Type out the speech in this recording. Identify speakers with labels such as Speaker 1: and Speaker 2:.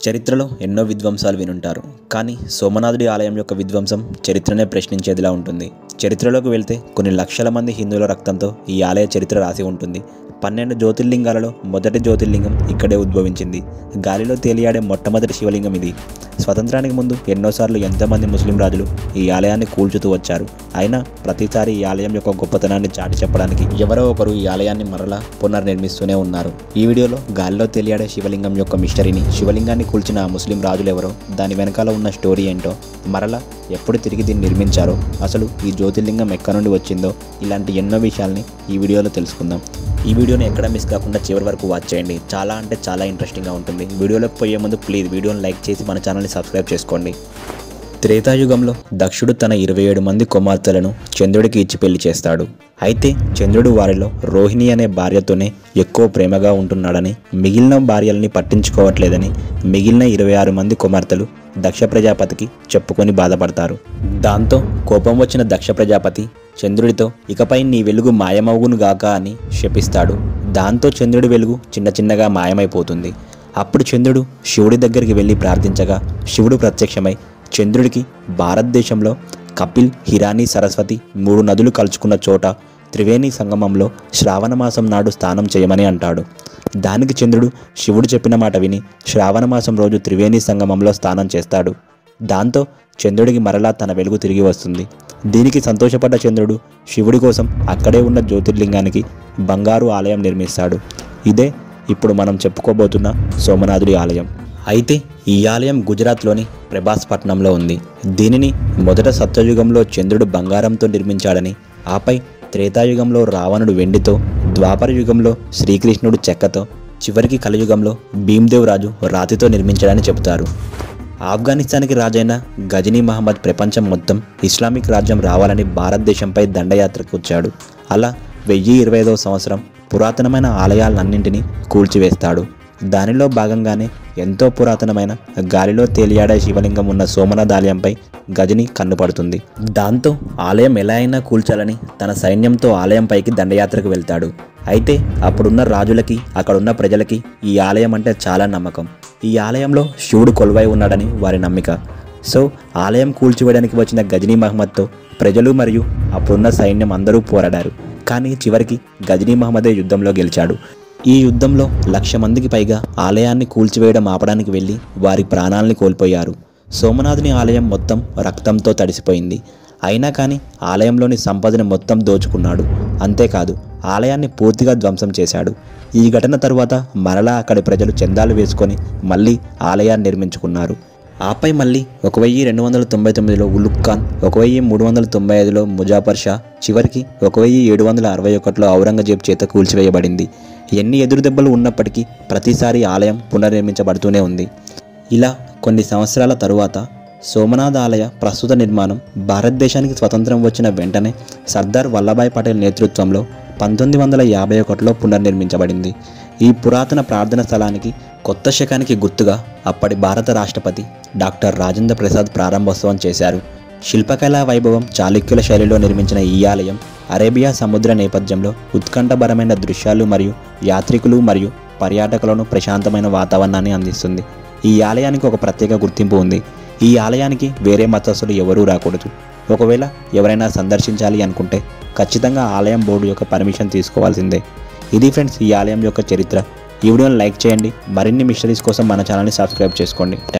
Speaker 1: చరిత్రలో ఎన్నో విధ్వంసాలు వినుంటారు. కానీ సోమనాథుడి ఆలయం యొక్క విధ్వంసం చరిత్రనే ప్రశ్నించేదిలా ఉంటుంది. చరిత్రలోకి వెళ్తే కొన్ని లక్షల మంది హిందువుల రక్తంతో ఈ ఆలయ చరిత్ర రాసి ఉంటుంది. 12 జ్యోతిర్లింగాలలో మొదటి జ్యోతిర్లింగం ఇక్కడే ఉద్భవించింది. గాలిలో తేలియాడే మొట్టమొదటి శివలింగం ఇది. స్వతంత్రానికి ముందు ఎన్నోసార్లు ఎంతోమంది ముస్లిం రాజులు ఈ ఆలయాన్ని కూల్చుతూ వచ్చారు. అయినా ప్రతిసారి ఈ ఆలయం యొక్క గొప్పతనాన్ని చాటి చెప్పడానికి ఎవరో ఒకరు ఈ ఆలయాన్ని మరలా పునర్నిర్మిస్తూనే ఉన్నారు. ఈ వీడియోలో గాలిలో తేలియాడే శివలింగం యొక్క మిస్టరీని, శివలింగాన్ని కూల్చిన ఆ ముస్లిం రాజులు ఎవరో, దాని వెనకాల ఉన్న స్టోరీ ఏంటో, మరలా ఎప్పుడు తిరిగి దీన్ని నిర్మించారో, అసలు ఈ జ్యోతిర్లింగం ఎక్కడి నుండి వచ్చిందో, ఇలాంటి ఎన్నో విషయాల్ని ఈ వీడియోలో తెలుసుకుందాం. ఈ వీడియోని ఎక్కడ మిస్ కాకుండా చివరి వరకు వాచ్ చేయండి. చాలా అంటే చాలా ఇంట్రెస్టింగ్గా ఉంటుంది. వీడియోలోకి పోయే ముందు ప్లీజ్ వీడియోని లైక్ చేసి మన ఛానల్ని సబ్స్క్రైబ్ చేసుకోండి. త్రేతాయుగంలో దక్షుడు తన 27 మంది కుమార్తెలను చంద్రుడికి ఇచ్చి పెళ్లి చేస్తాడు. అయితే చంద్రుడు వారిలో రోహిణి అనే భార్యతోనే ఎక్కువ ప్రేమగా ఉంటున్నాడని, మిగిలిన భార్యల్ని పట్టించుకోవట్లేదని మిగిలిన 26 మంది కుమార్తెలు దక్ష ప్రజాపతికి చెప్పుకొని బాధపడతారు. దాంతో కోపం వచ్చిన దక్ష ప్రజాపతి చంద్రుడితో ఇకపై నీ వెలుగు మాయమవునుగాక అని శపిస్తాడు. దాంతో చంద్రుడి వెలుగు చిన్న చిన్నగా మాయమైపోతుంది. అప్పుడు చంద్రుడు శివుడి దగ్గరికి వెళ్ళి ప్రార్థించగా శివుడు ప్రత్యక్షమై చంద్రుడికి భారతదేశంలో కపిల్, హిరాని, సరస్వతి 3 నదులు కలుసుకున్న చోట త్రివేణి సంగమంలో శ్రావణ మాసం నాడు స్నానం చేయమని అంటాడు. దానికి చంద్రుడు శివుడు చెప్పిన మాట విని శ్రావణ మాసం రోజు త్రివేణి సంగమంలో స్నానం చేస్తాడు. దాంతో చంద్రుడికి మరలా తన వెలుగు తిరిగి వస్తుంది. దీనికి సంతోషపడ్డ చంద్రుడు శివుడి కోసం అక్కడే ఉన్న జ్యోతిర్లింగానికి బంగారు ఆలయం నిర్మిస్తాడు. ఇదే ఇప్పుడు మనం చెప్పుకోబోతున్న సోమనాథుడి ఆలయం. అయితే ఈ ఆలయం గుజరాత్లోని ప్రభాస్పట్నంలో ఉంది. దీనిని మొదట సత్యయుగంలో చంద్రుడు బంగారంతో నిర్మించాడని, ఆపై త్రేతాయుగంలో రావణుడు వెండితో, ద్వాపర యుగంలో శ్రీకృష్ణుడు చెక్కతో, చివరికి కలియుగంలో భీమ్దేవ్ రాజు రాతితో నిర్మించాడని చెబుతారు. ఆఫ్ఘనిస్తాన్కి రాజైన గజనీ మహమ్మద్ ప్రపంచం మొత్తం ఇస్లామిక్ రాజ్యం రావాలని భారతదేశంపై దండయాత్రకు వచ్చాడు. అలా 1025వ సంవత్సరం పురాతనమైన ఆలయాలన్నింటినీ కూల్చివేస్తాడు. దానిలో భాగంగానే ఎంతో పురాతనమైన గాలిలో తేలియాడే శివలింగం ఉన్న సోమనాథ్ ఆలయంపై గజని కన్నుపడుతుంది. దాంతో ఆలయం ఎలా అయినా కూల్చాలని తన సైన్యంతో ఆలయంపైకి దండయాత్రకు వెళ్తాడు. అయితే అప్పుడున్న రాజులకి, అక్కడున్న ప్రజలకి ఈ ఆలయం అంటే చాలా నమ్మకం. ఈ ఆలయంలో శివుడు కొలువై ఉన్నాడని వారి నమ్మిక. సో ఆలయం కూల్చివేయడానికి వచ్చిన గజనీ మహమ్మద్తో ప్రజలు మరియు అప్పుడున్న సైన్యం అందరూ పోరాడారు. కానీ చివరికి గజనీ మహమ్మదే యుద్ధంలో గెలిచాడు. ఈ యుద్ధంలో 1,00,000 మందికి పైగా ఆలయాన్ని కూల్చివేయడం ఆపడానికి వెళ్ళి వారి ప్రాణాలని కోల్పోయారు. సోమనాథుని ఆలయం మొత్తం రక్తంతో తడిసిపోయింది. అయినా కానీ ఆలయంలోని సంపదను మొత్తం దోచుకున్నాడు. అంతేకాదు ఆలయాన్ని పూర్తిగా ధ్వంసం చేశాడు. ఈ ఘటన తరువాత మరలా అక్కడి ప్రజలు చందాలు వేసుకొని మళ్ళీ ఆలయాన్ని నిర్మించుకున్నారు. ఆపై మళ్ళీ 1299లో ఉలుగ్ ఖాన్, 1395లో ముజాఫర్ షా, చివరికి 1761లో ఔరంగజేబ్ చేత కూల్చివేయబడింది. ఎన్ని ఎదురుదెబ్బలు ఉన్నప్పటికీ ప్రతిసారి ఆలయం పునర్నిర్మించబడుతూనే ఉంది. ఇలా కొన్ని సంవత్సరాల తరువాత సోమనాథ్ ఆలయ ప్రస్తుత నిర్మాణం భారతదేశానికి స్వతంత్రం వచ్చిన వెంటనే సర్దార్ వల్లభాయ్ పటేల్ నేతృత్వంలో 1951లో పునర్నిర్మించబడింది. ఈ పురాతన ప్రార్థన స్థలానికి కొత్త శకానికి గుర్తుగా అప్పటి భారత రాష్ట్రపతి డాక్టర్ రాజేంద్ర ప్రసాద్ ప్రారంభోత్సవం చేశారు. శిల్పకళా వైభవం, చాళుక్యుల శైలిలో నిర్మించిన ఈ ఆలయం అరేబియా సముద్ర నేపథ్యంలో ఉత్కంఠభరమైన దృశ్యాలు మరియు యాత్రికులు మరియు పర్యాటకులను ప్రశాంతమైన వాతావరణాన్ని అందిస్తుంది. ఈ ఆలయానికి ఒక ప్రత్యేక గుర్తింపు ఉంది. ఈ ఆలయానికి వేరే మతస్థులు ఎవరూ రాకూడదు. ఒకవేళ ఎవరైనా సందర్శించాలి అనుకుంటే ఖచ్చితంగా ఆలయం బోర్డు యొక్క పర్మిషన్ తీసుకోవాల్సిందే. ఇది ఫ్రెండ్స్ ఈ ఆలయం యొక్క చరిత్ర. ఈ వీడియోని లైక్ చేయండి. మరిన్ని మిస్టరీస్ కోసం మన ఛానల్ని సబ్స్క్రైబ్ చేసుకోండి.